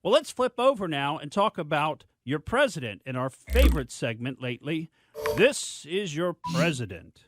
Well, let's flip over now and talk about your president in our favorite segment lately. This is your president.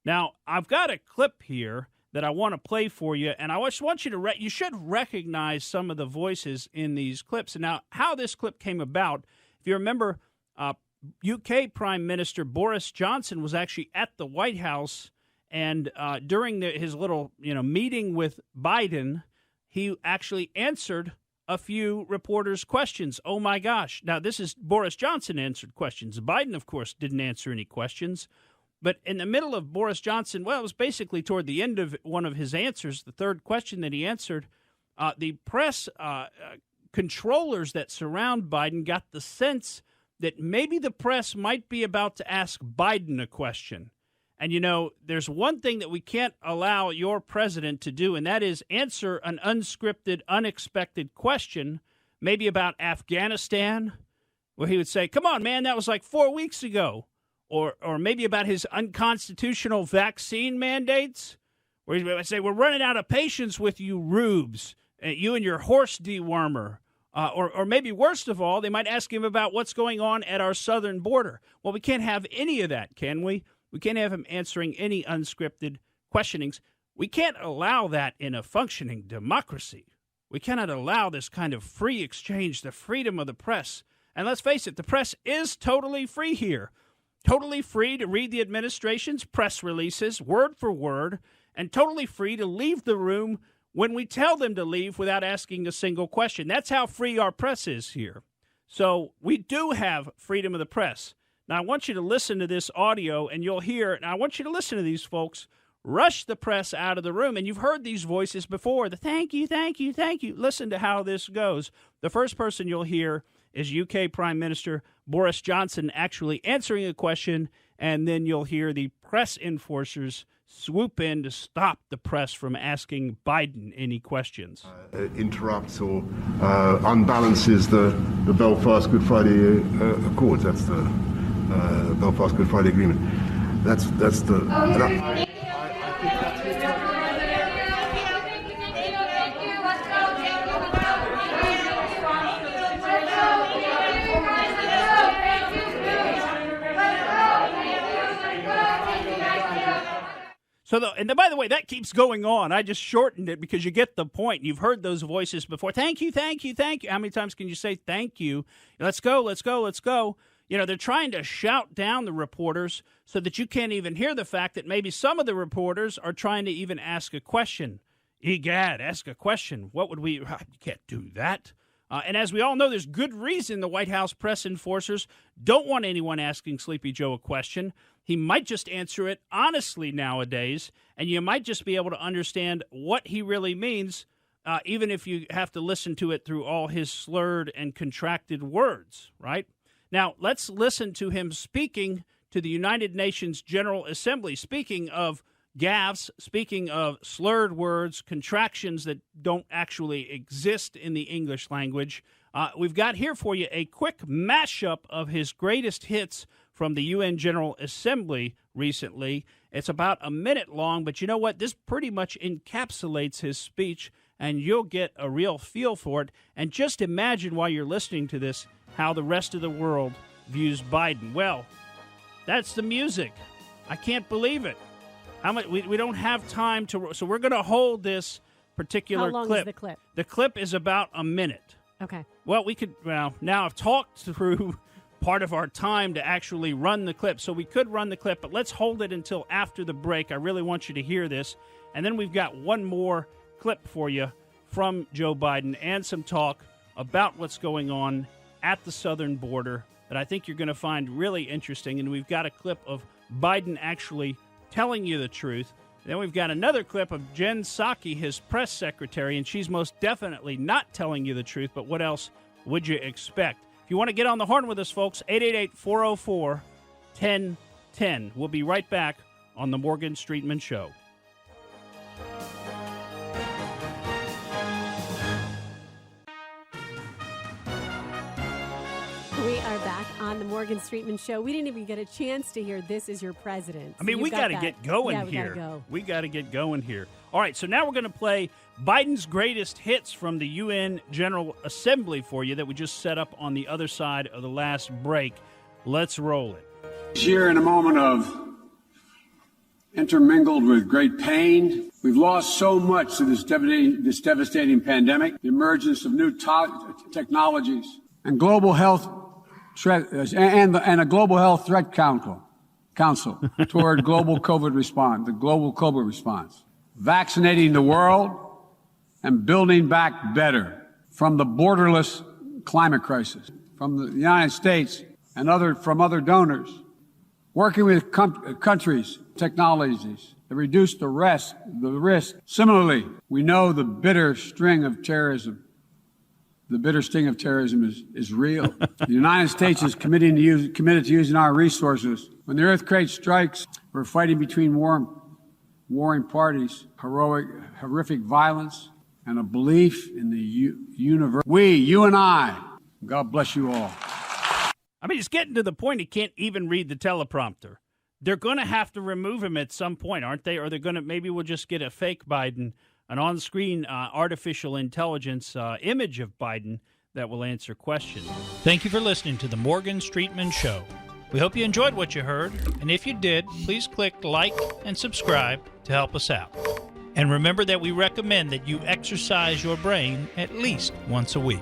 Now, I've got a clip here that I want to play for you, and I just want you to you should recognize some of the voices in these clips. And now, how this clip came about, if you remember, UK Prime Minister Boris Johnson was actually at the White House, and during his little meeting with Biden, he actually answered a few reporters' questions. Oh, my gosh. Now, this is Boris Johnson answered questions. Biden, of course, didn't answer any questions. But in the middle of Boris Johnson, well, it was basically toward the end of one of his answers, the third question that he answered, the press controllers that surround Biden got the sense that maybe the press might be about to ask Biden a question. And, there's one thing that we can't allow your president to do, and that is answer an unscripted, unexpected question, maybe about Afghanistan, where he would say, come on, man, that was like 4 weeks ago. Or maybe about his unconstitutional vaccine mandates, where he would say, we're running out of patience with you rubes, you and your horse dewormer. Or maybe worst of all, they might ask him about what's going on at our southern border. Well, we can't have any of that, can we? We can't have him answering any unscripted questionings. We can't allow that in a functioning democracy. We cannot allow this kind of free exchange, the freedom of the press. And let's face it, the press is totally free here. Totally free to read the administration's press releases word for word, and totally free to leave the room when we tell them to leave without asking a single question. That's how free our press is here. So we do have freedom of the press. Now, I want you to listen to this audio, and you'll hear, and I want you to listen to these folks rush the press out of the room. And you've heard these voices before, the thank you, thank you, thank you. Listen to how this goes. The first person you'll hear is UK Prime Minister Boris Johnson actually answering a question, and then you'll hear the press enforcers swoop in to stop the press from asking Biden any questions. Interrupts or unbalances the Belfast Good Friday Accords. That's the Belfast Good Friday Agreement. That's the... And by the way, that keeps going on. I just shortened it because you get the point. You've heard those voices before. Thank you, thank you, thank you. How many times can you say thank you? Let's go, let's go, let's go. They're trying to shout down the reporters so that you can't even hear the fact that maybe some of the reporters are trying to even ask a question. Egad, ask a question. What would we... You can't do that. And as we all know, there's good reason the White House press enforcers don't want anyone asking Sleepy Joe a question. He might just answer it honestly nowadays, and you might just be able to understand what he really means, even if you have to listen to it through all his slurred and contracted words, right? Now, let's listen to him speaking to the United Nations General Assembly, speaking of gaffes, speaking of slurred words, contractions that don't actually exist in the English language. We've got here for you a quick mashup of his greatest hits from the UN General Assembly recently. It's about a minute long, but you know what? This pretty much encapsulates his speech, and you'll get a real feel for it. And just imagine while you're listening to this how the rest of the world views Biden. Well, that's the music. I can't believe it. We don't have time to, so we're going to hold this particular clip. How long is the clip? The clip is about a minute. Okay. Well, now I've talked through part of our time to actually run the clip, so we could run the clip, but let's hold it until after the break. I really want you to hear this. And then we've got one more clip for you from Joe Biden and some talk about what's going on at the southern border that I think you're going to find really interesting. And we've got a clip of Biden actually telling you the truth. Then we've got another clip of Jen Psaki, his press secretary, and she's most definitely not telling you the truth, but what else would you expect? If you want to get on the horn with us, folks, 888-404-1010. We'll be right back on the Morgan Streetman Show. We are back on the Morgan Streetman Show. We didn't even get a chance to hear "This Is Your President." I mean, we got to get going here. We got to get going here. All right, so now we're going to play Biden's greatest hits from the UN General Assembly for you that we just set up on the other side of the last break. Let's roll it. Here in a moment of intermingled with great pain. We've lost so much to this devastating pandemic, the emergence of new technologies, and global health and a global health threat council toward global COVID response, the global COVID response, vaccinating the world and building back better from the borderless climate crisis, from the United States and from other donors, working with countries, technologies that reduce the risk. Similarly, we know the bitter sting of terrorism is real. The United States is committed to using our resources. When the earthquake strikes, we're fighting between warring parties, horrific violence, and a belief in the universe. You and I, God bless you all. I mean, he's getting to the point he can't even read the teleprompter. They're going to have to remove him at some point, aren't they? Or they're going to, maybe we'll just get a fake Biden, an on-screen artificial intelligence image of Biden that will answer questions. Thank you for listening to the Morgan Streetman Show. We hope you enjoyed what you heard, and if you did, please click like and subscribe to help us out. And remember that we recommend that you exercise your brain at least once a week.